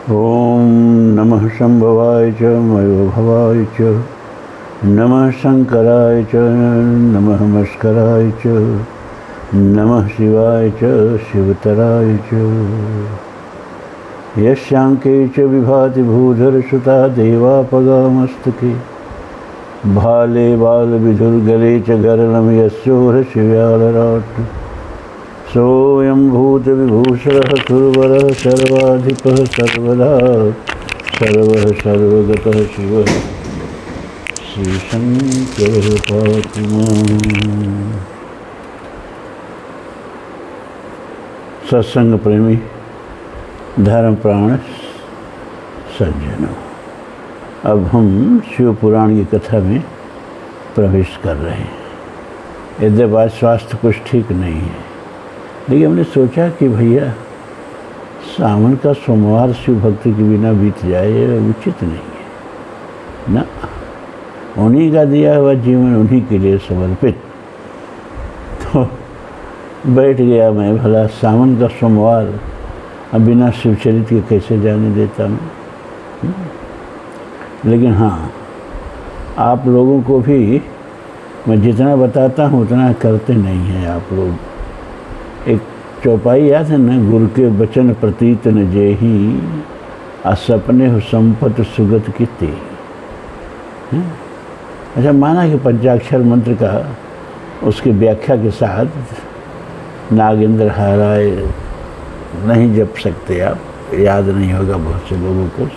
ओम नमः शंभवाय च मयोभवाय च नमः शंकराय च नमः मस्कराय च नमः शिवाय च शिवतराय च। यस्यांके च विभाति भूधरसुता देवापगामस्तके भाले बालविधुर्गले च गरलं यस्योर्हशिव्यालराट् सोऽयं भूतविभूषणः सुरवरः सर्वाधिपः सर्वदा सर्वः सर्वगतः शिवः श्रीशङ्करः पातु माम्। सत्संग प्रेमी धर्म प्राण सज्जनों, अब हम शिव पुराण की कथा में प्रवेश कर रहे हैं। यद्यपि आज स्वास्थ्य कुछ ठीक नहीं है, लेकिन हमने सोचा कि भैया सावन का सोमवार शिव भक्ति के बिना बीत जाए, यह उचित नहीं है ना। उन्हीं का दिया हुआ जीवन उन्हीं के लिए समर्पित। तो बैठ गया मैं, भला सावन का सोमवार अब बिना शिवचरित के कैसे जाने देता मैं। लेकिन हाँ, आप लोगों को भी मैं जितना बताता हूँ उतना करते नहीं हैं आप लोग। एक चौपाई याद है ना, गुरु के वचन प्रतीत न जेही असपने हो संपत सुगत कीते। अच्छा, माना कि पंचाक्षर मंत्र का उसकी व्याख्या के साथ नागेंद्र हाराय नहीं जप सकते आप, याद नहीं होगा बहुत से लोगों को,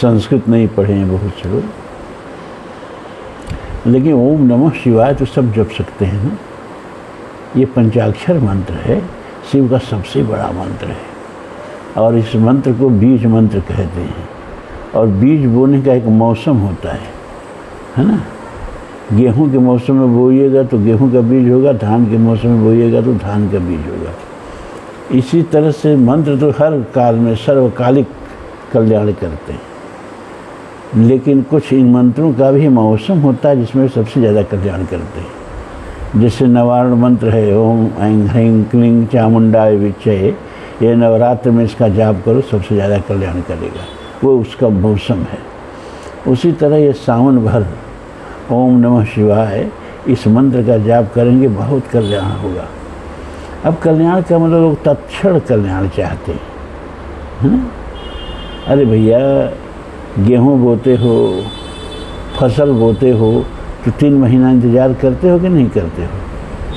संस्कृत नहीं पढ़े हैं बहुत से लोग, लेकिन ओम नमः शिवाय तो सब जप सकते हैं ना। ये पंचाक्षर मंत्र है, शिव का सबसे बड़ा मंत्र है और इस मंत्र को बीज मंत्र कहते हैं। और बीज बोने का एक मौसम होता है ना। गेहूं के मौसम में बोइएगा तो गेहूं का बीज होगा, धान के मौसम में बोइएगा तो धान का बीज होगा। इसी तरह से मंत्र तो हर काल में सर्वकालिक कल्याण करते हैं, लेकिन कुछ इन मंत्रों का भी मौसम होता है जिसमें सबसे ज़्यादा कल्याण करते हैं। जैसे नवारण मंत्र है, ओम ऐं ह्रीं क्लीं चामुंडाय विच्चे, ये नवरात्र में इसका जाप करो, सबसे ज़्यादा कल्याण करेगा, वो उसका मौसम है। उसी तरह ये सावन भर ओम नमः शिवाय इस मंत्र का जाप करेंगे, बहुत कल्याण होगा। अब कल्याण का मतलब लोग तत्क्षण कल्याण चाहते हैं, है ना। अरे भैया, गेहूँ बोते हो, फसल बोते हो तो 3 महीना इंतज़ार करते हो कि नहीं करते हो?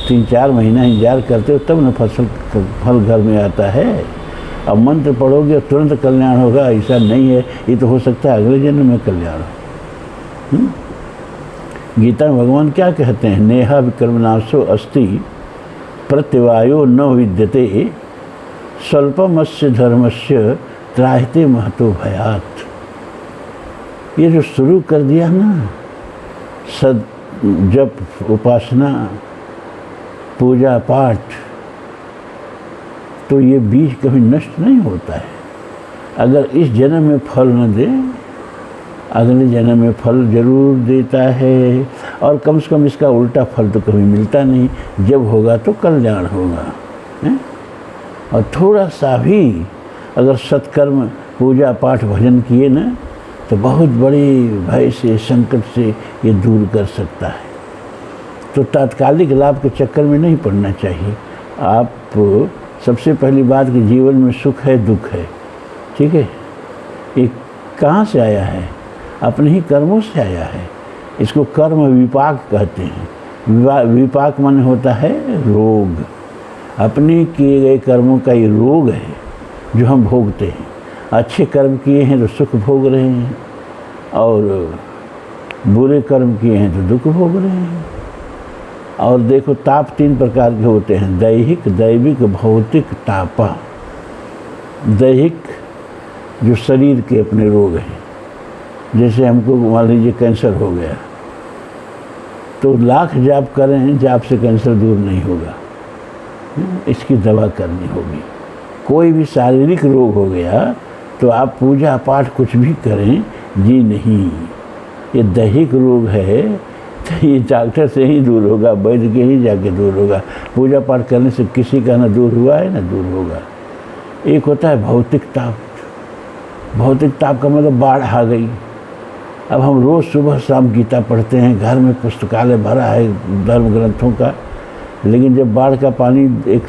3-4 महीना इंतज़ार करते हो तब न फल घर में आता है। अब मंत्र पढ़ोगे तुरंत कल्याण होगा, ऐसा नहीं है। ये तो हो सकता है अगले जन्म में कल्याण हो। गीता में भगवान क्या कहते हैं? नेहा विक्रमनाशो अस्ति प्रत्यवायो न विद्यते स्वल्पमस्य धर्मस्य त्राहिते महतो भयात्। ये जो शुरू कर दिया ना, सद जप, उपासना, पूजा पाठ, तो ये बीज कभी नष्ट नहीं होता है। अगर इस जन्म में फल न दे, अगले जन्म में फल जरूर देता है, और कम से कम इसका उल्टा फल तो कभी मिलता नहीं। जब होगा तो कल्याण होगा, है? और थोड़ा सा भी अगर सत्कर्म, पूजा पाठ, भजन किए ना, तो बहुत बड़ी भय से, संकट से ये दूर कर सकता है। तो तात्कालिक लाभ के चक्कर में नहीं पड़ना चाहिए। आप सबसे पहली बात कि जीवन में सुख है, दुख है, ठीक है। ये कहाँ से आया है? अपने ही कर्मों से आया है। इसको कर्म विपाक कहते हैं। विपाक माने होता है रोग। अपने किए गए कर्मों का ये रोग है जो हम भोगते हैं। अच्छे कर्म किए हैं तो सुख भोग रहे हैं, और बुरे कर्म किए हैं तो दुख भोग रहे हैं। और देखो, ताप 3 प्रकार के होते हैं: दैहिक, दैविक, भौतिक तापा। दैहिक जो शरीर के अपने रोग हैं, जैसे हमको मान लीजिए कैंसर हो गया, तो लाख जाप करें, जाप से कैंसर दूर नहीं होगा, इसकी दवा करनी होगी। कोई भी शारीरिक रोग हो गया तो आप पूजा पाठ कुछ भी करें, जी नहीं, ये दैहिक रोग है तो ये डॉक्टर से ही दूर होगा, वैद्य के ही जाके दूर होगा। पूजा पाठ करने से किसी का ना दूर हुआ है ना दूर होगा। एक होता है भौतिक ताप, भौतिक ताप का मतलब बाढ़ आ गई। अब हम रोज़ सुबह शाम गीता पढ़ते हैं, घर में पुस्तकालय भरा है धर्म ग्रंथों का, लेकिन जब बाढ़ का पानी एक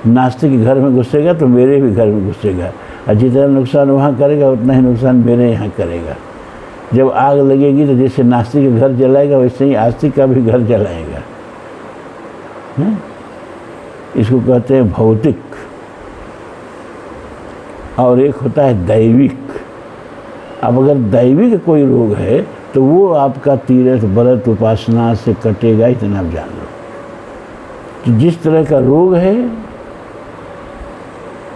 नास्तिक के घर में घुसेगा तो मेरे भी घर में घुसेगा, और जितना नुकसान वहाँ करेगा उतना ही नुकसान मेरे यहाँ करेगा। जब आग लगेगी तो जैसे नास्तिक के घर जलाएगा वैसे ही आस्तिक का भी घर जलाएगा। इसको कहते हैं भौतिक, और एक होता है दैविक। अब अगर दैविक कोई रोग है तो वो आपका तीर्थ व्रत उपासना से कटेगा, इतना आप जान लो। तो जिस तरह का रोग है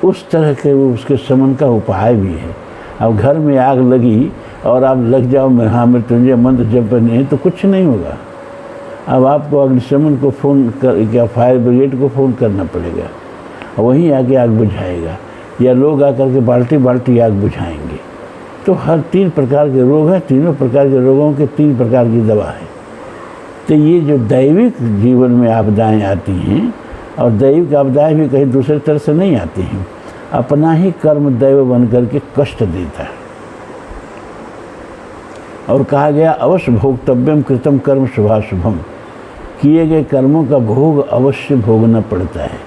उस तरह के उसके शमन का उपाय भी है। अब घर में आग लगी और आप लग जाओ महामृत्युंजय मंत्र जप नहीं तो कुछ नहीं होगा। अब आपको अग्निशमन को फ़ोन कर, क्या फायर ब्रिगेड को फ़ोन करना पड़ेगा, वहीं आके आग बुझाएगा, या लोग आकर के बाल्टी बाल्टी आग बुझाएंगे। तो हर 3 प्रकार के रोग हैं, तीनों प्रकार के रोगों के 3 प्रकार की दवा है। तो ये जो दैविक जीवन में आपदाएं आती हैं, और दैविक आपदाएं भी कहीं दूसरे तरह से नहीं आती हैं, अपना ही कर्म दैव बन करके कष्ट देता है। और कहा गया अवश्य भोक्तव्यम कृतम कर्म शुभाशुभम, किए गए कर्मों का भोग अवश्य भोगना पड़ता है।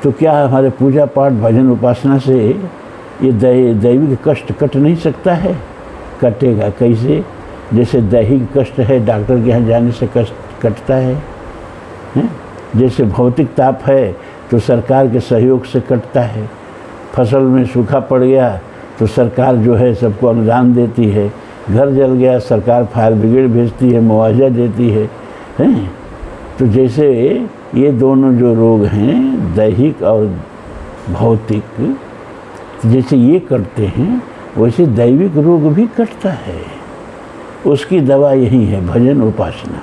तो क्या हमारे पूजा पाठ भजन उपासना से ये दैविक कष्ट कट नहीं सकता है? कटेगा। कैसे? जैसे दैहिक कष्ट है डॉक्टर के यहाँ जाने से कष्ट कटता है, जैसे भौतिक ताप है तो सरकार के सहयोग से कटता है। फसल में सूखा पड़ गया तो सरकार जो है सबको अनुदान देती है। घर जल गया सरकार फायर ब्रिगेड भेजती है, मुआवजा देती है, हैं? तो जैसे ये दोनों जो रोग हैं दैहिक और भौतिक, जैसे ये कटते हैं वैसे दैविक रोग भी कटता है। उसकी दवा यही है भजन उपासना।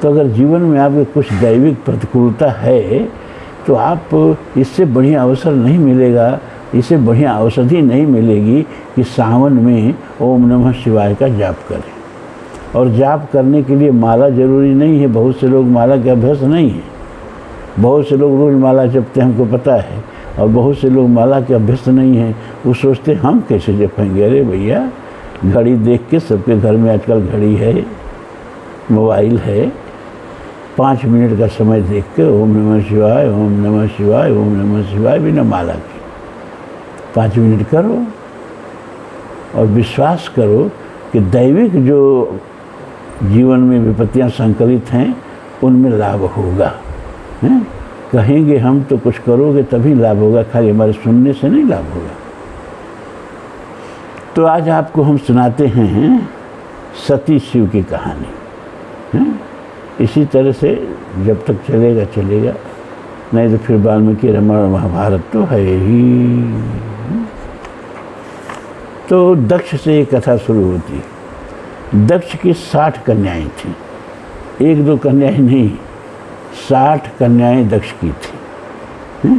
तो अगर जीवन में आपके कुछ दैविक प्रतिकूलता है तो आप इससे बढ़िया अवसर नहीं मिलेगा, इससे बढ़िया औषधि नहीं मिलेगी कि सावन में ओम नमः शिवाय का जाप करें। और जाप करने के लिए माला जरूरी नहीं है, बहुत से लोग माला के अभ्यस्त नहीं है। बहुत से लोग रोज़ माला जपते हैं, हमको पता है, और बहुत से लोग माला के अभ्यस्त नहीं हैं। वो सोचते हम कैसे जपेंगे। अरे भैया, घड़ी देख के सबके घर में आजकल घड़ी है, मोबाइल है, 5 मिनट का समय देख के ओम नमः शिवाय ओम नमः शिवाय ओम नमः शिवाय बिना माला के 5 मिनट करो, और विश्वास करो कि दैविक जो जीवन में विपत्तियां संकलित हैं उनमें लाभ होगा। कहेंगे हम तो कुछ करोगे तभी लाभ होगा, खाली हमारे सुनने से नहीं लाभ होगा। तो आज आपको हम सुनाते हैं सती शिव की कहानी। इसी तरह से जब तक चलेगा चलेगा, नहीं तो फिर वाल्मीकि रामायण महाभारत तो है ही। तो दक्ष से ये कथा शुरू होती है। दक्ष की 60 कन्याएं थीं, 1-2 कन्याएं नहीं, 60 कन्याएं दक्ष की थी।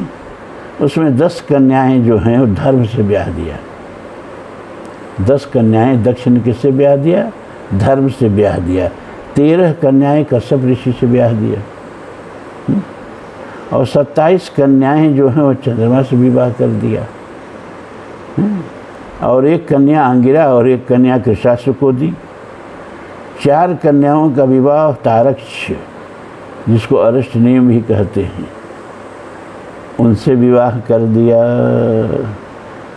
उसमें 10 कन्याएं जो हैं वो धर्म से ब्याह दिया। 10 कन्याएं दक्ष ने किससे ब्याह दिया? धर्म से ब्याह दिया। 13 कन्याएं कश्यप ऋषि से ब्याह दिया, और 27 कन्याएं जो हैं वो चंद्रमा से विवाह कर दिया, और 1 कन्या अंगिरा और 1 कन्या कृशासु को दी। 4 कन्याओं का विवाह तारक्ष, जिसको अरिष्ट नियम भी कहते हैं, उनसे विवाह कर दिया।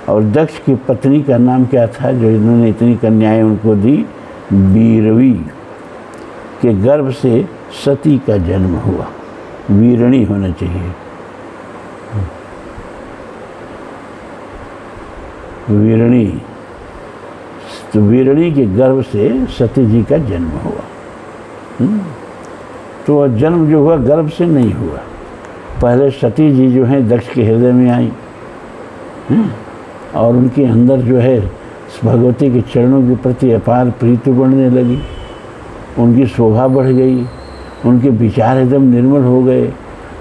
और दक्ष की पत्नी का नाम क्या था जो इन्होंने इतनी कन्याएं उनको दी? बीरवी। के गर्भ से सती का जन्म हुआ। वीरणी होना चाहिए, वीरणी। तो वीरणी के गर्भ से सती जी का जन्म हुआ। तो जन्म जो हुआ गर्भ से नहीं हुआ। पहले सती जी जो हैं दक्ष के हृदय में आई, और उनके अंदर जो है भगवती के चरणों के प्रति अपार प्रीति बढ़ने लगी। उनकी शोभा बढ़ गई, उनके विचार एकदम निर्मल हो गए।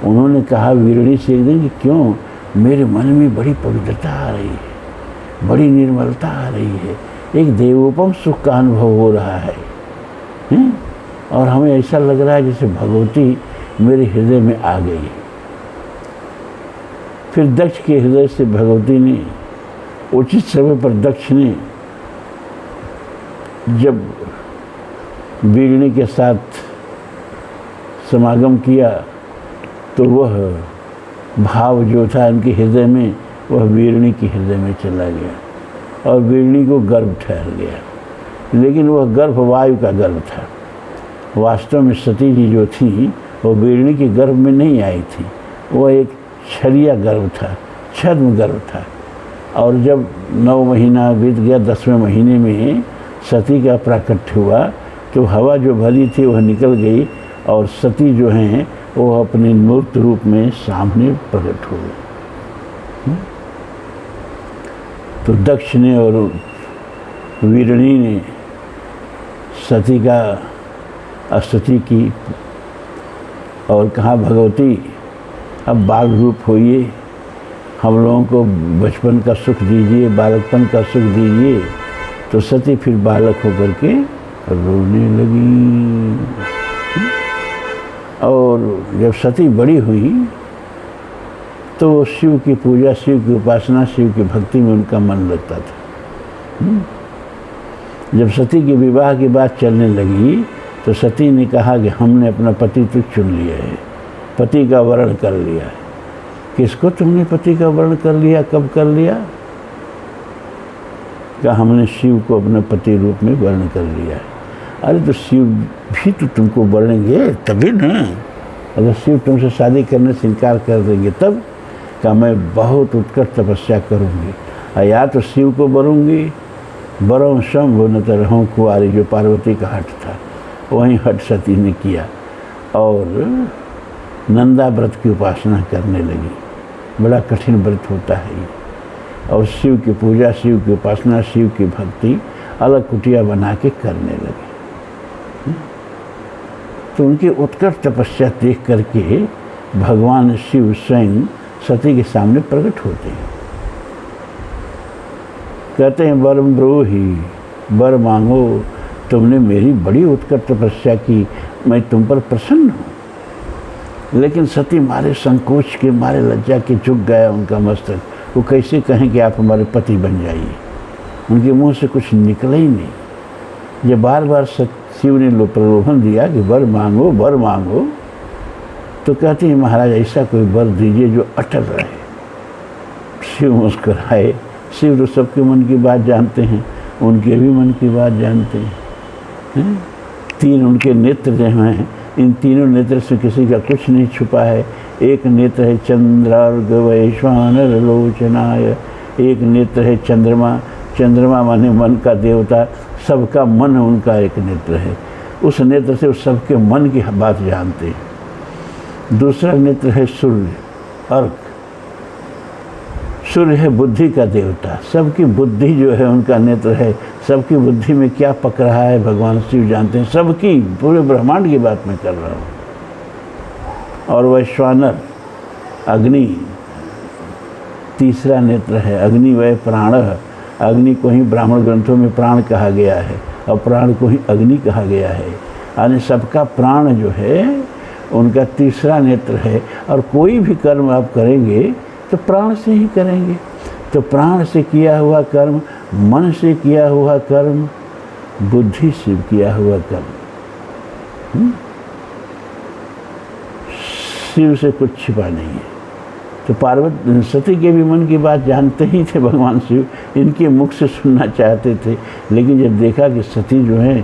उन्होंने कहा वीरणी से एक दिन कि क्यों मेरे मन में बड़ी पवित्रता आ रही है, बड़ी निर्मलता आ रही है, एक देवोपम सुख का अनुभव हो रहा है, और हमें ऐसा लग रहा है जैसे भगवती मेरे हृदय में आ गई। फिर दक्ष के हृदय से भगवती ने उचित समय पर दक्ष ने जब वीरणी के साथ समागम किया तो वह भाव जो था उनके हृदय में वह वीरणी के हृदय में चला गया और वीरणी को गर्भ ठहर गया। लेकिन वह गर्भ वायु का गर्भ था। वास्तव में सती जी जो थी वो वीरणी के गर्भ में नहीं आई थी, वह एक क्षरिया गर्भ था, छद्म गर्भ था। और जब 9 महीना बीत गया, 10वें महीने में सती का प्राकट्य हुआ तो हवा जो भरी थी वह निकल गई और सती जो हैं वो अपने मूर्त रूप में सामने प्रकट हो गई। तो दक्ष ने और वीरणी ने सती का स्तुति की और कहा, भगवती अब बाल रूप होइए, हम लोगों को बचपन का सुख दीजिए, बालकपन का सुख दीजिए। तो सती फिर बालक होकर के रोने लगी। और जब सती बड़ी हुई तो शिव की पूजा, शिव की उपासना, शिव की भक्ति में उनका मन लगता था। जब सती के विवाह की बात चलने लगी तो सती ने कहा कि हमने अपना पति तो चुन लिया है, पति का वर्ण कर लिया है। किसको तुमने पति का वर्ण कर लिया, कब कर लिया? क्या हमने शिव को अपना पति रूप में वर्ण कर लिया है। अरे तो शिव भी तो तुमको वर्णेंगे तभी ना। अगर शिव तुमसे शादी करने से इनकार कर देंगे तब क्या मैं बहुत उत्कट तपस्या करूँगी, या तो शिव को वरूँगी, बरों शंभु न तो रहूँ कुंवारी, जो पार्वती का हट था वहीं हट सती ने किया और नंदा व्रत की उपासना करने लगी। बड़ा कठिन व्रत होता है ये। और शिव की पूजा, शिव की उपासना, शिव की भक्ति अलग कुटिया बना के करने लगे। तो उनकी उत्कट तपस्या देख करके भगवान शिव स्वयं सती के सामने प्रकट होते हैं। कहते हैं, वर ब्रूहि, वर मांगो, तुमने मेरी बड़ी उत्कट तपस्या की, मैं तुम पर प्रसन्न हूँ। लेकिन सती मारे संकोच के, मारे लज्जा के झुक गया उनका मस्तक। वो कैसे कहें कि आप हमारे पति बन जाइए। उनके मुंह से कुछ निकला ही नहीं। जब बार बार शिव ने प्रलोभन दिया कि वर मांगो, वर मांगो, तो कहती हैं, महाराज ऐसा कोई वर दीजिए जो अटल रहे। शिव मुस्कुराए। शिव तो सबके मन की बात जानते हैं, उनके भी मन की बात जानते हैं। 3 उनके नेत्र जो हैं, इन तीनों नेत्र से किसी का कुछ नहीं छुपा है। एक नेत्र है चंद्रार्घ वैश्वानर लोचनाय, एक नेत्र है चंद्रमा, चंद्रमा माने मन का देवता, सबका मन उनका एक नेत्र है। उस नेत्र से सबके मन की बात जानते हैं। दूसरा नेत्र है सूर्य, अर्क, सूर्य है बुद्धि का देवता, सबकी बुद्धि जो है उनका नेत्र है। सबकी बुद्धि में क्या पक रहा है भगवान शिव जानते हैं, सबकी, पूरे ब्रह्मांड की बात मैं कर रहा हूँ। और वैश्वानर, अग्नि, तीसरा नेत्र है। अग्नि वै प्राण, अग्नि को ही ब्राह्मण ग्रंथों में प्राण कहा गया है और प्राण को ही अग्नि कहा गया है। यानी सबका प्राण जो है उनका तीसरा नेत्र है। और कोई भी कर्म आप करेंगे तो प्राण से ही करेंगे। तो प्राण से किया हुआ कर्म, मन से किया हुआ कर्म, बुद्धि से किया हुआ कर्म, शिव से कुछ छिपा नहीं है। तो पार्वती सती के भी मन की बात जानते ही थे भगवान शिव, इनके मुख से सुनना चाहते थे। लेकिन जब देखा कि सती जो है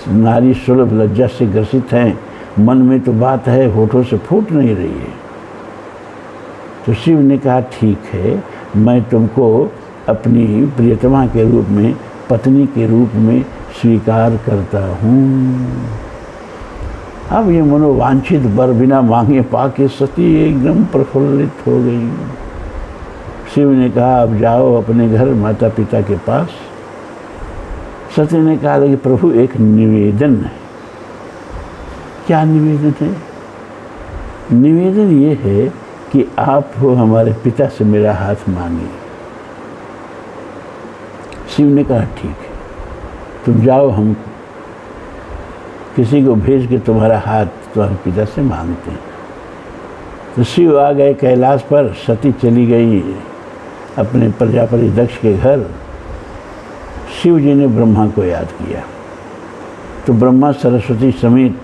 नारी सुलभ लज्जा से ग्रसित हैं, मन में तो बात है, होठों से फूट नहीं रही है, तो शिव ने कहा, ठीक है, मैं तुमको अपनी प्रियतमा के रूप में, पत्नी के रूप में स्वीकार करता हूँ। अब ये मनोवांछित वर बिना मांगे पाके सती एकदम प्रफुल्लित हो गई। शिव ने कहा, अब जाओ अपने घर माता पिता के पास। सती ने कहा, कि प्रभु एक निवेदन है। क्या निवेदन है? निवेदन ये है कि आप हमारे पिता से मेरा हाथ मांगे। शिव ने कहा, ठीक है, तुम जाओ, हम किसी को भेज के तुम्हारा हाथ तुम्हारे पिता से मांगते हैं। तो शिव आ गए कैलाश पर, सती चली गई अपने प्रजापति दक्ष के घर। शिव जी ने ब्रह्मा को याद किया तो ब्रह्मा सरस्वती समेत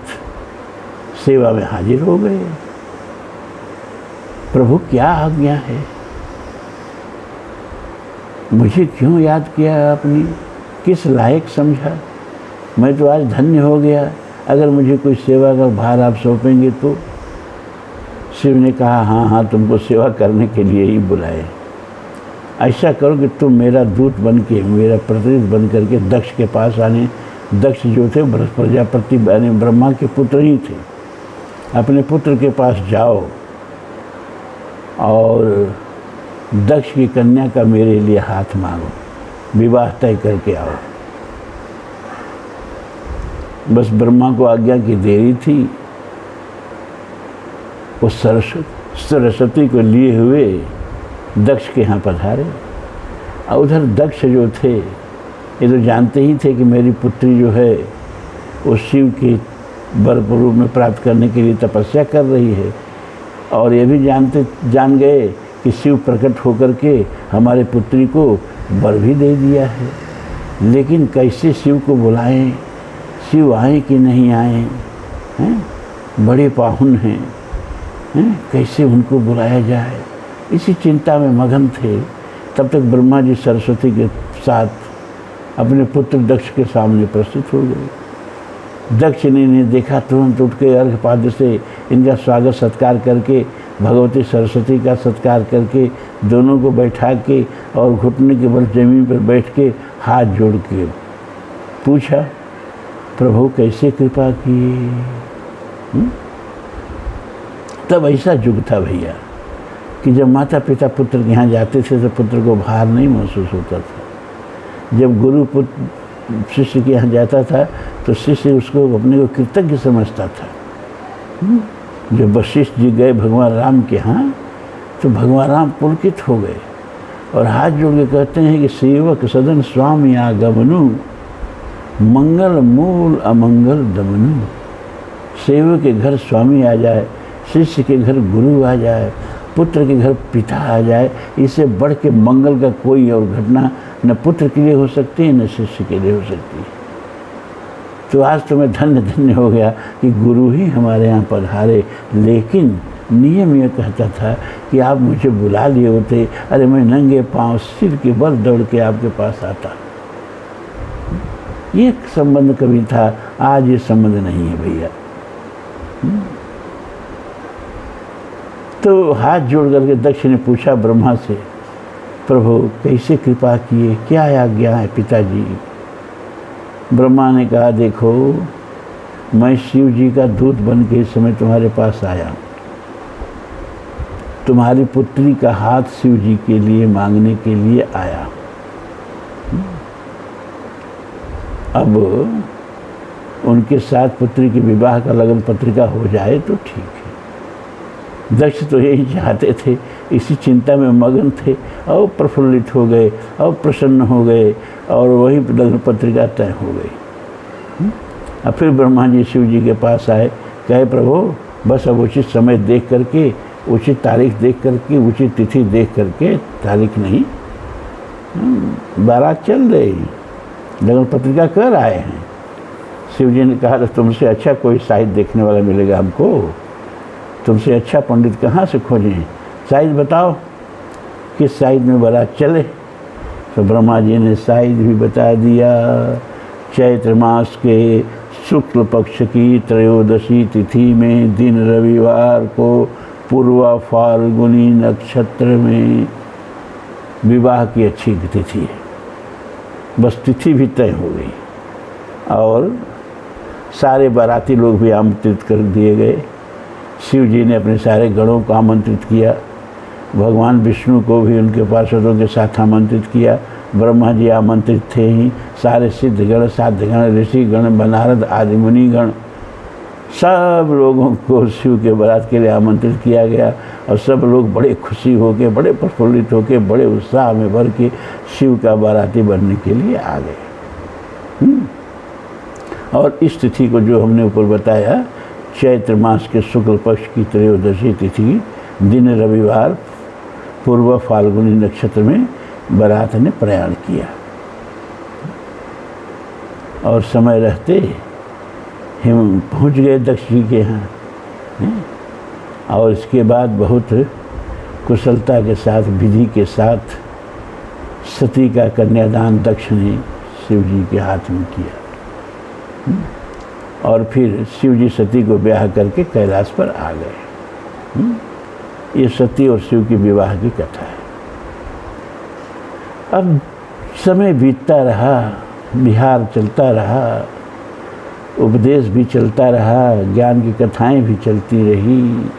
सेवा में हाजिर हो गए। प्रभु क्या आज्ञा है, मुझे क्यों याद किया आपने, किस लायक समझा, मैं तो आज धन्य हो गया, अगर मुझे कोई सेवा का भार आप सौंपेंगे तो। शिव ने कहा हाँ हाँ, तुमको सेवा करने के लिए ही बुलाए। ऐसा करो कि तुम मेरा दूत बन के, मेरा प्रतिनिधि बन करके दक्ष के पास आने। दक्ष जो थे प्रजापति यानी ब्रह्मा के पुत्र ही थे। अपने पुत्र के पास जाओ और दक्ष की कन्या का मेरे लिए हाथ मांगो, विवाह तय करके आओ। बस ब्रह्मा को आज्ञा की देरी थी, वो सरस्वती को लिए हुए दक्ष के यहाँ पधारे। और उधर दक्ष जो थे ये तो जानते ही थे कि मेरी पुत्री जो है वो शिव के वर रूप में प्राप्त करने के लिए तपस्या कर रही है, और ये भी जान गए कि शिव प्रकट होकर के हमारे पुत्री को वर भी दे दिया है। लेकिन कैसे शिव को बुलाएं, शिव आए कि नहीं आए, हैं? बड़े पाहुन हैं, कैसे उनको बुलाया जाए, इसी चिंता में मगन थे। तब तक ब्रह्मा जी सरस्वती के साथ अपने पुत्र दक्ष के सामने प्रस्तुत हो गए। दक्ष ने देखा, तुरंत उठ के अर्घपाद्य से इनका स्वागत सत्कार करके, भगवती सरस्वती का सत्कार करके, दोनों को बैठा के और घुटने के बल जमीन पर बैठ के हाथ जोड़ के पूछा, प्रभु कैसे कृपा किए। तब ऐसा युग था भैया कि जब माता पिता पुत्र के यहाँ जाते थे तो पुत्र को भार नहीं महसूस होता था। जब गुरु पुत्र शिष्य के यहाँ जाता था तो शिष्य उसको अपने को कृतज्ञ समझता था। जब वशिष्ठ जी गए भगवान राम के यहाँ तो भगवान राम पुलकित हो गए और हाथ जोड़ के कहते हैं कि सेवक सदन स्वामी आगमनु, मंगल मूल अमंगल दमनु। सेवक के घर स्वामी आ जाए, शिष्य के घर गुरु आ जाए, पुत्र के घर पिता आ जाए, इससे बढ़ के मंगल का कोई और घटना न पुत्र के लिए हो सकती है न शिष्य के लिए हो सकती है। तो आज तो मैं धन्य हो गया कि गुरु ही हमारे यहाँ पधारे। लेकिन नियम यह कहता था कि आप मुझे बुला लिए होते, अरे मैं नंगे पांव सिर के बल दौड़ के आपके पास आता। ये संबंध कभी था, आज ये संबंध नहीं है भैया। तो हाथ जोड़ करके दक्ष ने पूछा ब्रह्मा से, प्रभु कैसे कृपा किए, क्या आज्ञा है पिताजी। ब्रह्मा ने कहा, देखो मैं शिव जी का दूत बन के इस समय तुम्हारे पास आया, तुम्हारी पुत्री का हाथ शिव जी के लिए मांगने के लिए आया। अब उनके साथ पुत्री के विवाह का लगन पत्रिका हो जाए तो ठीक है। दक्ष तो यही चाहते थे, इसी चिंता में मगन थे और प्रफुल्लित हो गए और प्रसन्न हो गए और वही लगन पत्रिका तय हो गई। अब फिर ब्रह्मा जी शिव जी के पास आए, कहे प्रभु बस अब उचित समय देख करके, उचित तारीख देख करके, उचित तिथि देख करके, तारीख नहीं बारात चल रही, लगन पत्रिका कर आए हैं। शिव जी ने कहा तुमसे अच्छा कोई साइज देखने वाला मिलेगा हमको, तुमसे अच्छा पंडित कहाँ से खोजें, साइज बताओ किस साइज में बारात चले। तो ब्रह्मा जी ने साइज भी बता दिया। चैत्र मास के शुक्ल पक्ष की त्रयोदशी तिथि में दिन रविवार को पूर्वा फाल्गुनी नक्षत्र में विवाह की अच्छी तिथि है। बस तिथि भी तय हो गई और सारे बाराती लोग भी आमंत्रित कर दिए गए। शिव जी ने अपने सारे गणों को आमंत्रित किया, भगवान विष्णु को भी उनके पार्षदों के साथ आमंत्रित किया, ब्रह्मा जी आमंत्रित थे ही, सारे सिद्धगण, साध्यगण, ऋषिगण, नारद आदि मुनिगण, सब लोगों को शिव के बारात के लिए आमंत्रित किया गया और सब लोग बड़े खुशी होके, बड़े प्रफुल्लित होके, बड़े उत्साह में भर के शिव का बाराती बनने के लिए आ गए। और इस तिथि को जो हमने ऊपर बताया, चैत्र मास के शुक्ल पक्ष की त्रयोदशी तिथि दिन रविवार पूर्व फाल्गुनी नक्षत्र में बारात ने प्रयाण किया और समय रहते हम पहुंच गए दक्ष जी के यहाँ। और इसके बाद बहुत कुशलता के साथ, विधि के साथ सती का कन्यादान दक्ष ने शिव जी के हाथ में किया और फिर शिव जी सती को ब्याह करके कैलाश पर आ गए। ये सती और शिव के विवाह की कथा है। अब समय बीतता रहा, विहार चलता रहा, उपदेश भी चलता रहा, ज्ञान की कथाएं भी चलती रही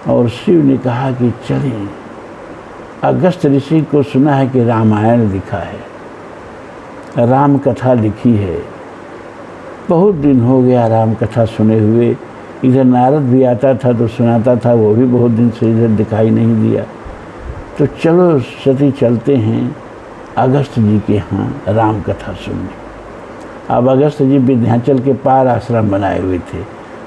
और शिव ने कहा कि चलें। अगस्त ऋषि को सुना है कि रामायण लिखा है, राम कथा लिखी है। बहुत दिन हो गया राम कथा सुने हुए। इधर नारद भी आता था तो सुनाता था, वो भी बहुत दिन से इधर दिखाई नहीं दिया। तो चलो सती चलते हैं अगस्त जी के यहाँ राम कथा सुनने। अब अगस्त जी विंध्याचल के पार आश्रम बनाए हुए थे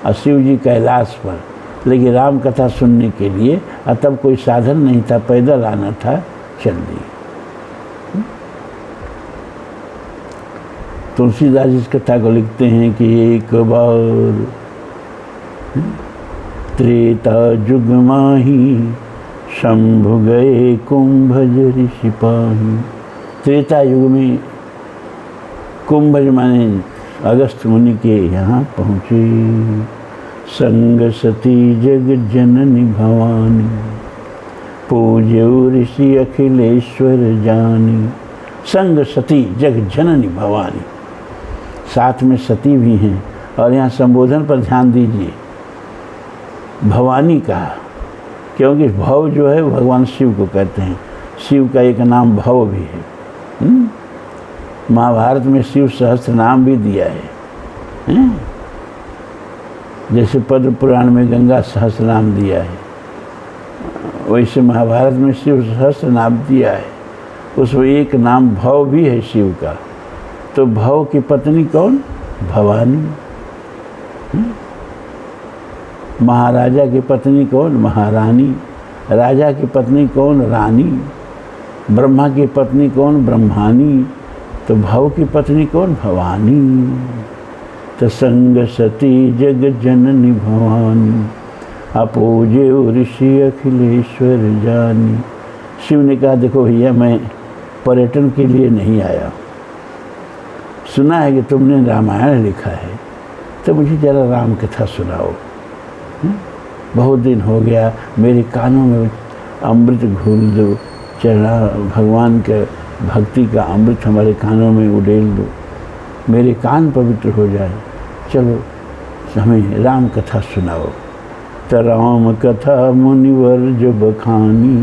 और शिव जी कैलाश पर, लेकिन राम कथा सुनने के लिए तब कोई साधन नहीं था, पैदल आना था, चल दिए। तुलसीदास इस कथा को लिखते हैं कि एक बार त्रेता युग माही शंभु गए कुंभज ऋषि पाही। त्रेता युग में कुंभज माने अगस्त मुनि के यहाँ पहुँचे। संग सती जग जननी भवानी पूज्यो ऋषि अखिलेश्वर जानी। संग सती जग जननी भवानी, साथ में सती भी हैं। और यहाँ संबोधन पर ध्यान दीजिए, भवानी कहा, क्योंकि भव जो है भगवान शिव को कहते हैं। शिव का एक नाम भव भी है। महाभारत में शिव सहस्त्र नाम भी दिया है। जैसे पद्म पुराण में गंगा सहस्त्र नाम दिया है, वैसे महाभारत में शिव सहस्त्र नाम दिया है। उसमें एक नाम भव भी है शिव का। तो भव की पत्नी कौन? भवानी। महाराजा की पत्नी कौन? महारानी। राजा की पत्नी कौन? रानी। ब्रह्मा की पत्नी कौन? ब्रह्मानी। तो भव की पत्नी कौन? भवानी। तो संग सती जग जननी भवानी अपूजे ऋषि अखिलेश्वर जानी। शिव ने कहा, देखो भैया, मैं पर्यटन के लिए नहीं आया, सुना है कि तुमने रामायण लिखा है, तो मुझे जरा राम कथा सुनाओ। बहुत दिन हो गया, मेरे कानों में अमृत घोल दो, चला भगवान के भक्ति का अमृत हमारे कानों में उड़ेल दो, मेरे कान पवित्र हो जाए। चलो हमें राम कथा सुनाओ। तो राम कथा मुनिवर जो बखानी।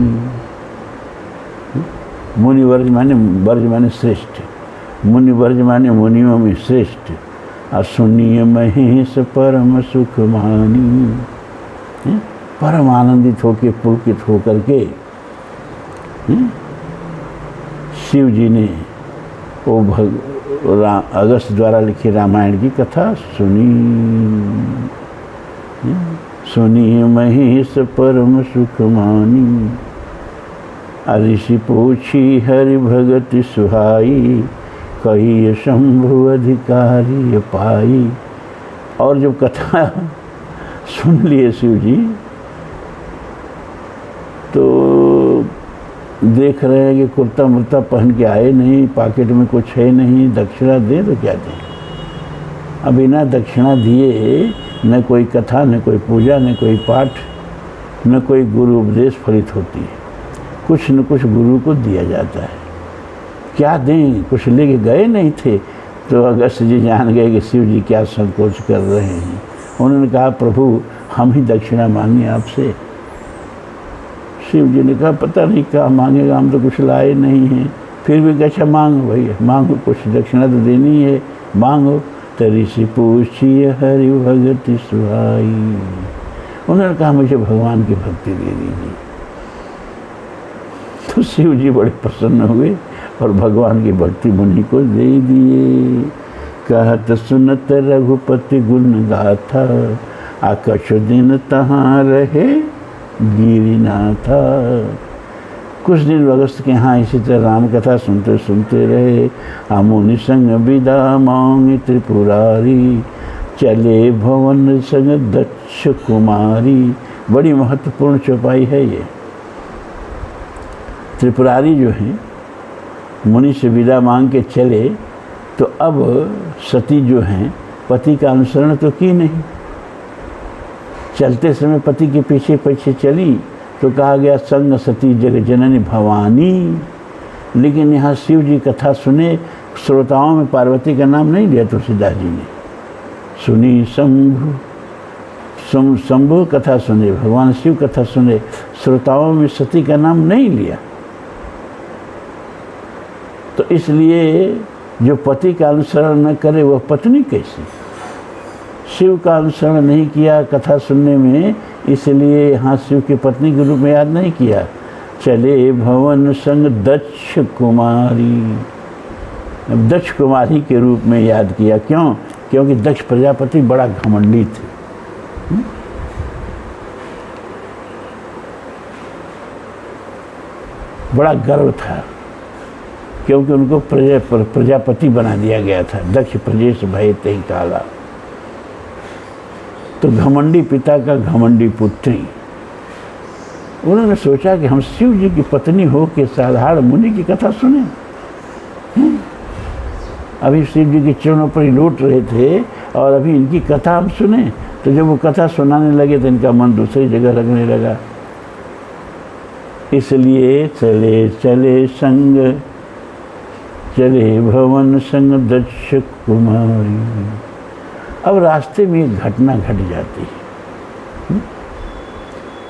मुनिवर्ज माने, वर्ज माने श्रेष्ठ, मुनिवर्ज माने मुनियों में श्रेष्ठ। सुनिय महेश परम सुख मानी। परम आनंदित होकर, पुलकित होकर के शिव जी ने वो अगस्त द्वारा लिखी रामायण की कथा सुनी। सुनिए महेश परम सुख मानी। ऋषि पूछी हरि भगति सुहाई, कही शंभु अधिकारी पाई। और जब कथा सुन लिए शिव जी, तो देख रहे हैं कि कुर्ता मुर्ता पहन के आए नहीं, पॉकेट में कुछ है नहीं, दक्षिणा दे तो क्या दें। अब बिना दक्षिणा दिए न कोई कथा, न कोई पूजा, न कोई पाठ, न कोई गुरु उपदेश फलित होती है। कुछ न कुछ गुरु को दिया जाता है। क्या दें, कुछ लेके गए नहीं थे। तो अगस्त जी जान गए कि शिव जी क्या संकोच कर रहे हैं। उन्होंने कहा, प्रभु हम ही दक्षिणा मांगे आपसे। शिव जी ने कहा, पता नहीं क्या मांगेगा, हम तो कुछ लाए नहीं हैं। फिर भी अच्छा मांगो भैया, मांगो, कुछ दक्षिणा तो देनी है, मांगो। तो ऋषि पूछिए हरि भगति सुहाई। उन्होंने कहा, मुझे भगवान की भक्ति दे दीजिए। तो शिव जी बड़े प्रसन्न हुए और भगवान की भक्ति मुनि को दे दिए। कहत सुनत रघुपति गुण गाथा, कछु दिन तहाँ रहे गिरिनाथा। कुछ दिन अगस्त के यहाँ इसी तरह राम कथा सुनते सुनते रहे। मुनि संग विदा मांगी त्रिपुरारी, चले भवन संग दक्ष कुमारी। बड़ी महत्वपूर्ण चौपाई है ये। त्रिपुरारी जो हैं मुनि से विदा मांग के चले, तो अब सती जो हैं पति का अनुसरण तो की नहीं। चलते समय पति के पीछे पीछे चली तो कहा गया संग सती जग जननी भवानी। लेकिन यहाँ शिव जी कथा सुने, श्रोताओं में पार्वती का नाम नहीं लिया तुलसीदास जी ने। सुनी शंभु कथा सुने, भगवान शिव कथा सुने, श्रोताओं में सती का नाम नहीं लिया। तो इसलिए जो पति का अनुसरण न करे वह पत्नी कैसी। शिव का अनुसरण नहीं किया कथा सुनने में, इसलिए यहाँ शिव की पत्नी के रूप में याद नहीं किया। चले भवन संग दक्ष कुमारी, दक्ष कुमारी के रूप में याद किया। क्यों? क्योंकि दक्ष प्रजापति बड़ा घमंडी थे। बड़ा गर्व था, क्योंकि उनको प्रजापति बना दिया गया था। दक्ष प्रजेश भय तहि काला। तो घमंडी पिता का घमंडी पुत्री। उन्होंने सोचा कि हम शिव जी की पत्नी हो के साधारण मुनि की कथा सुने। अभी शिव जी के चरणों पर ही लौट रहे थे और अभी इनकी कथा हम सुने। तो जब वो कथा सुनाने लगे तो इनका मन दूसरी जगह लगने लगा। इसलिए चले चले संग, चले भवन संग दक्ष कुमारी। अब रास्ते में एक घटना घट जाती है।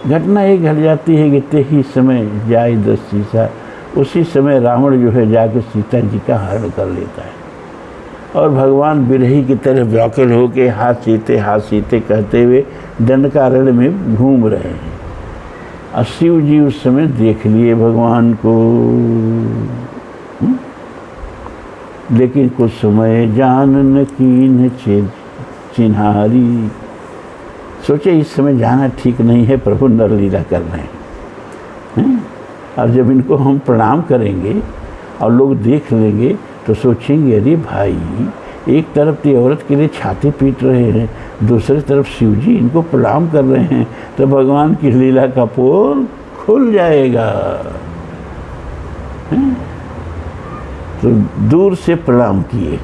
घटना ये घट जाती है कि ते ही समय जाए 10 सीसा। उसी समय रावण जो है जाकर सीता जी का हरण कर लेता है और भगवान बिरही की तरह व्याकुल होकर हाथ सीते कहते हुए दंडकारण्य में घूम रहे हैं। और शिव जी उस समय देख लिए भगवान को। लेकिन कुछ समय जान न कीन चिन्हारी। सोचे इस समय जाना ठीक नहीं है, प्रभु नरलीला कर रहे हैं। और जब इनको हम प्रणाम करेंगे और लोग देख लेंगे तो सोचेंगे अरे भाई, एक तरफ तो औरत के लिए छाती पीट रहे हैं, दूसरी तरफ शिव जी इनको प्रणाम कर रहे हैं, तो भगवान की लीला का पोल खुल जाएगा। तो दूर से प्रणाम किए।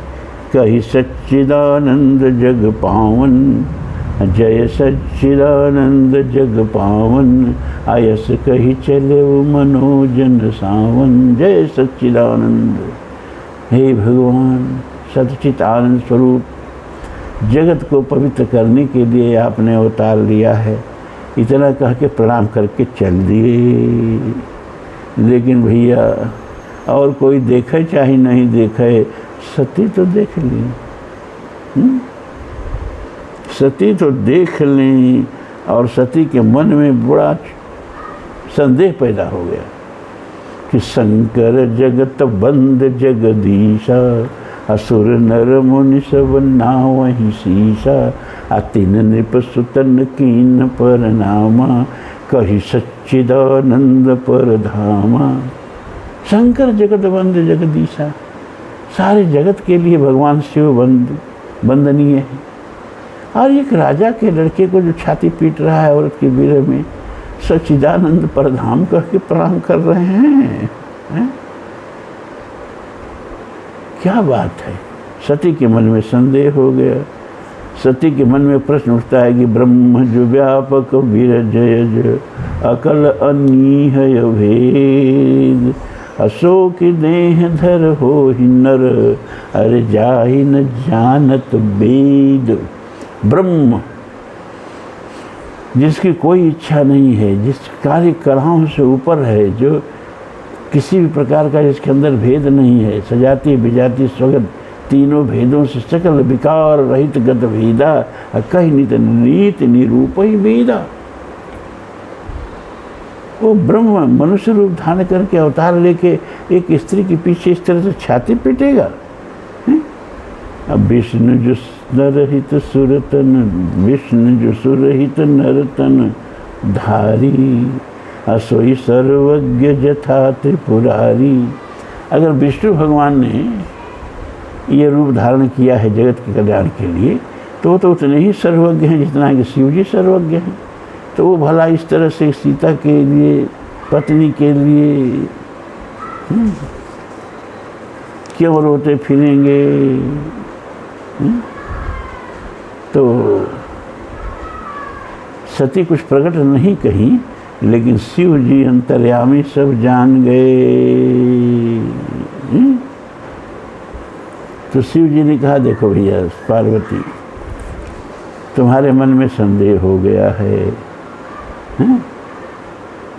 कही सच्चिदानंद जग पावन, जय सच्चिदानंद जग पावन, आयस कही चले मनोजन सावन। जय सच्चिदानंद, हे भगवान सच्चित आनंद स्वरूप, जगत को पवित्र करने के लिए आपने अवतार लिया है। इतना कह के प्रणाम करके चल दिए। लेकिन भैया और कोई देखे चाहे नहीं देखे, सती तो देख ली। सती तो देख ली और सती के मन में बड़ा संदेह पैदा हो गया कि शंकर जगत बंद जगदीशा, असुर नर मुनि सब नावहि शीशा, अतिन नृप सुतन कीन परनामा, कही सच्चिदानंद परधामा। शंकर जगत बंद जगदीशा, सारे जगत के लिए भगवान शिव वंदनीय है। और एक राजा के लड़के को जो छाती पीट रहा है औरत के विरह में, सच्चिदानंद परधाम कह के प्रणाम कर रहे हैं। क्या बात है। सती के मन में संदेह हो गया। सती के मन में प्रश्न उठता है कि ब्रह्म जो व्यापक विरजय, अकल अनीह भेद, अशोक देह धर हो ही नर, अरे जाहि न जानत वेद। ब्रह्म जिसकी कोई इच्छा नहीं है, जिस कार्य कलाओं से ऊपर है, जो किसी भी प्रकार का जिसके अंदर भेद नहीं है, सजाति विजाति स्वगत तीनों भेदों से सकल विकार रहित गत भेदा, कही नित नीत निरूप ही वेदा। वो ब्रह्म मनुष्य रूप धारण करके अवतार लेके एक स्त्री के पीछे इस तरह से छाती पीटेगा। अब विष्णु जो नरहित सुरतन, विष्णु जो सुरहित नरतन, धारी, असोई सर्वज्ञ जथा त्रिपुरारी। अगर विष्णु भगवान ने ये रूप धारण किया है जगत के कल्याण के लिए, तो उतने ही सर्वज्ञ हैं जितना कि शिव जी सर्वज्ञ हैं। तो वो भला इस तरह से सीता के लिए, पत्नी के लिए क्यों रोते फिरेंगे? तो सती कुछ प्रकट नहीं कही, लेकिन शिव जी अंतर्यामी सब जान गए। तो शिव जी ने कहा, देखो भैया पार्वती, तुम्हारे मन में संदेह हो गया है,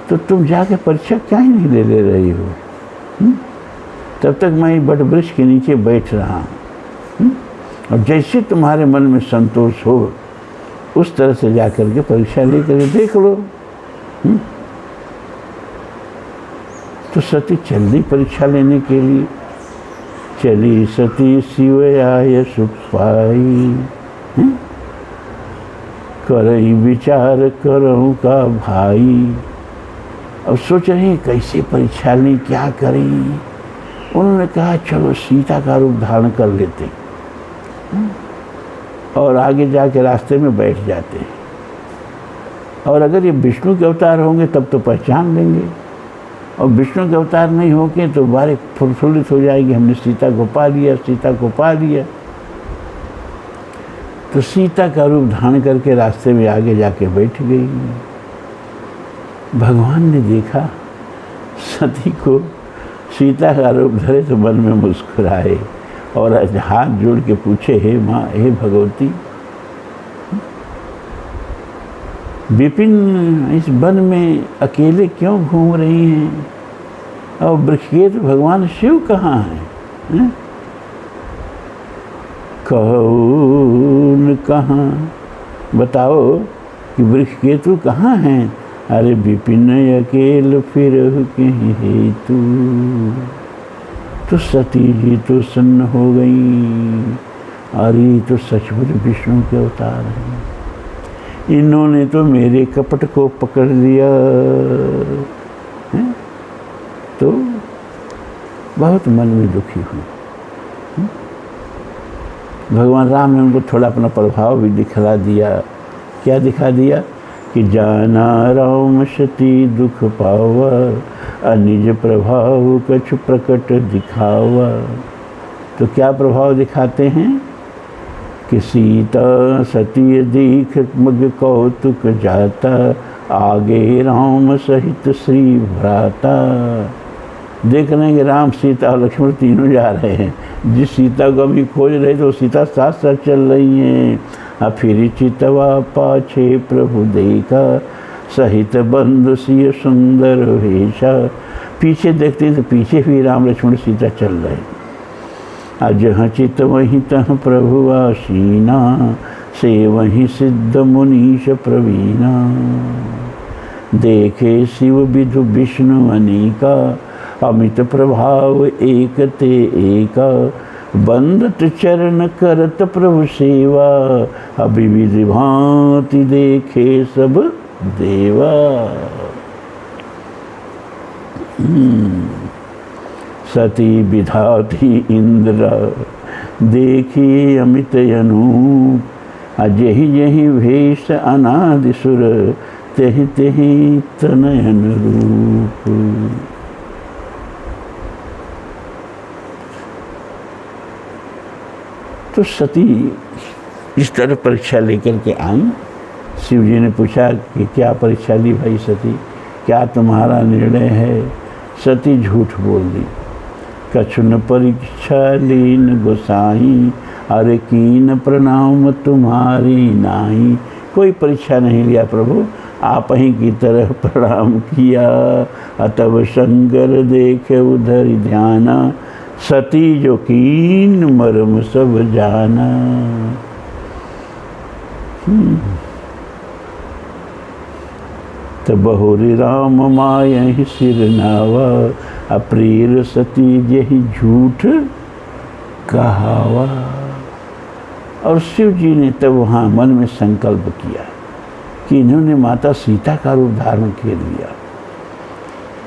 तो तुम जाके परीक्षा क्या ही नहीं ले रही हो? तब तक मैं बट वृक्ष के नीचे बैठ रहा हूँ, और जैसे तुम्हारे मन में संतोष हो उस तरह से जाकर के परीक्षा लेकर देख लो। तो सती चल दी परीक्षा लेने के लिए। चली सती शिव आय सुख पाई, करई विचार करऊँ का भाई। अब सोच रहे कैसे परीक्षा लें, क्या करें। उन्होंने कहा चलो सीता का रूप धारण कर लेते और आगे जाके रास्ते में बैठ जाते हैं, और अगर ये विष्णु के अवतार होंगे तब तो पहचान लेंगे, और विष्णु के अवतार नहीं होंगे तो बारे प्रफुल्लित हो जाएगी, हमने सीता को पा लिया, सीता को पा लिया। तो सीता का रूप धारण करके रास्ते में आगे जाके बैठ गई। भगवान ने देखा सती को सीता का रूप धरे तो मन में मुस्कुराए और हाथ जोड़ के पूछे, हे माँ, हे भगवती, विपिन इस वन में अकेले क्यों घूम रही हैं? और वृषकेतु भगवान शिव कहाँ हैं? कौन कहाँ? बताओ कि वृषकेतु कहाँ हैं? अरे विपिन अकेल फिर कहीं हेतु। तो सती जी तो सन्न हो गई, अरे तो सचमुच विष्णु के अवतार हैं, इन्होंने तो मेरे कपट को पकड़ लिया है? तो बहुत मन में दुखी हुई। भगवान राम ने उनको थोड़ा अपना प्रभाव भी दिखला दिया। क्या दिखा दिया? कि जाना राम सती दुख पावा, अनिज प्रभाव कछु प्रकट दिखावा। तो क्या प्रभाव दिखाते हैं? कि सीता सती दीख मग कौतुक जाता, आगे राम सहित श्री भ्राता। देख रहे हैं कि राम, सीता और लक्ष्मण तीनों जा रहे हैं। जिस सीता को अभी खोज रहे थे वो सीता साथ साथ चल रही हैं। अब फिर चितवा पाछे प्रभु देखा, सहित बंधु सिय सुंदर वेशा। पीछे देखते तो पीछे भी राम लक्ष्मण सीता चल रहे। अजह चित वहीं तह प्रभु आसीना, से वहीं सिद्ध मुनीश प्रवीणा। देखे शिव विधु विष्णु अनेका, अमित प्रभाव एक ते एका। बंदत चरण करत प्रभु सेवा, अभिविधि भांति देखे सब देवा। सती विधाती इंद्र, देखी अमित अनूप। अजहि जहि भेष अनादि सुर, तेहि तेहि तनयन रूप। तो सती इस तरह परीक्षा लेकर के आई। शिव जी ने पूछा कि क्या परीक्षा ली भाई सती, क्या तुम्हारा निर्णय है? सती झूठ बोल दी। कछु न परीक्षा लीन गोसाई, अरे कीन प्रणाम तुम्हारी नाई। कोई परीक्षा नहीं लिया प्रभु, आप ही की तरह प्रणाम किया। अतव शंकर देखे उधर ध्याना, सती जो कीन मर्म सब जाना। तो बहुरी राम माय सिर नावा, अप्रीर सती यही झूठ कहावा। और शिव जी ने तब वहाँ मन में संकल्प किया कि इन्होंने माता सीता का रूप धारण कर लिया।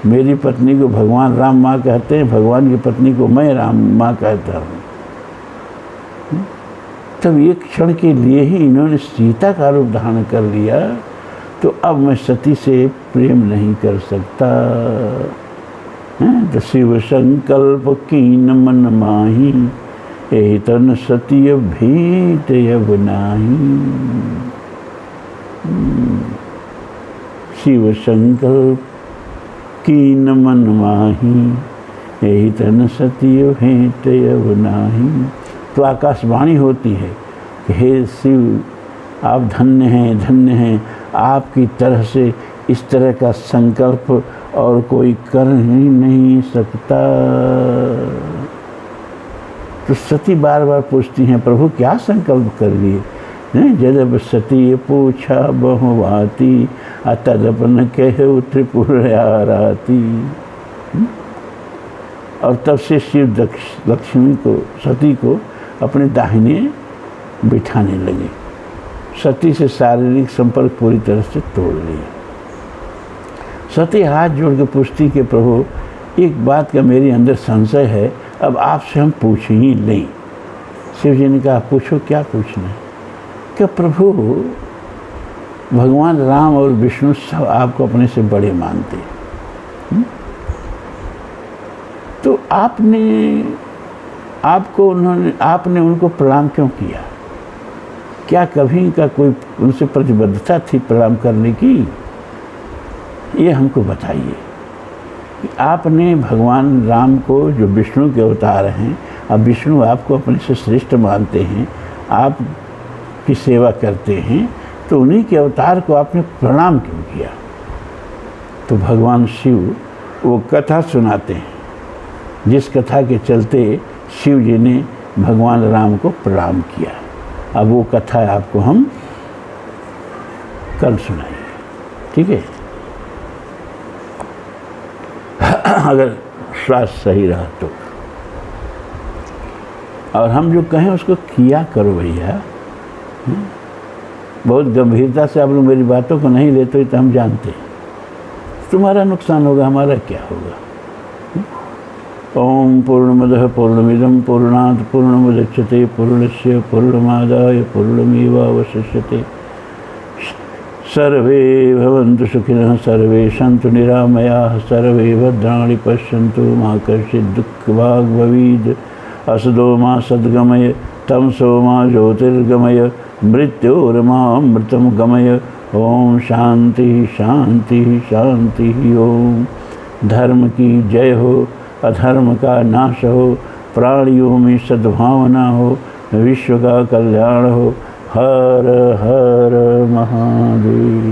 मेरी पत्नी को भगवान राम माँ कहते हैं, भगवान की पत्नी को मैं राम माँ कहता हूँ। तब एक क्षण के लिए ही इन्होंने सीता का रूप धारण कर लिया, तो अब मैं सती से प्रेम नहीं कर सकता। तो शिव संकल्प कीन मन माही, एहि तन सती भेंट अब नाही। शिव संकल्प कीन मन माही, एहि तन सती भेंट अब नाही। तो आकाशवाणी होती है कि हे शिव, आप धन्य हैं, धन्य हैं, आपकी तरह से इस तरह का संकल्प और कोई कर ही नहीं सकता। तो सती बार बार पूछती हैं, प्रभु क्या संकल्प कर लिए? जब सती पूछा बहुवाती, तदपन कहे त्रिपुर आराती। और तब से शिव लक्ष्मी को, सती को अपने दाहिने बिठाने लगे। सती से शारीरिक संपर्क पूरी तरह से तोड़ लिया। सती हाथ जोड़ के पूछती कि प्रभु, एक बात का मेरे अंदर संशय है, अब आपसे हम पूछ ही लें। शिव जी ने कहा, पूछो, क्या पूछना है? कि प्रभु, भगवान राम और विष्णु सब आपको अपने से बड़े मानते हैं, तो आपने उनको प्रणाम क्यों किया? क्या कभी का कोई उनसे प्रतिबद्धता थी प्रणाम करने की? ये हमको बताइए कि आपने भगवान राम को, जो विष्णु के अवतार हैं, अब विष्णु आपको अपने से श्रेष्ठ मानते हैं, आप की सेवा करते हैं, तो उन्हीं के अवतार को आपने प्रणाम क्यों किया? तो भगवान शिव वो कथा सुनाते हैं, जिस कथा के चलते शिव जी ने भगवान राम को प्रणाम किया। अब वो कथा आपको हम कल सुनाएंगे, ठीक है? अगर स्वास्थ्य सही रहा तो। और हम जो कहें उसको किया करो भैया। बहुत गंभीरता से आप लोग मेरी बातों को नहीं लेते तो हम जानते हैं तुम्हारा नुकसान होगा, हमारा क्या होगा। ओम पूर्णमदः पूर्णमिदं पूर्णात् पूर्णमुदच्यते पूर्णस्य पूर्णमादाय पूर्णमेवावशिष्यते। सर्वे भवन्तु सुखिनः, सर्वे सन्तु निरामयाः, सर्वे भद्राणि पश्यन्तु मा कश्चित् दुःखभाग् भवेत्। असदो मा सद्गमय, तमसो मा ज्योतिर्गमय, मृत्योर्मामृतं गमय। ओम शांति शांति शांति। ओम धर्म की जय हो, अधर्म का नाश हो, प्राणियों में सद्भावना हो, विश्व का कल्याण हो। हर हर महादेव।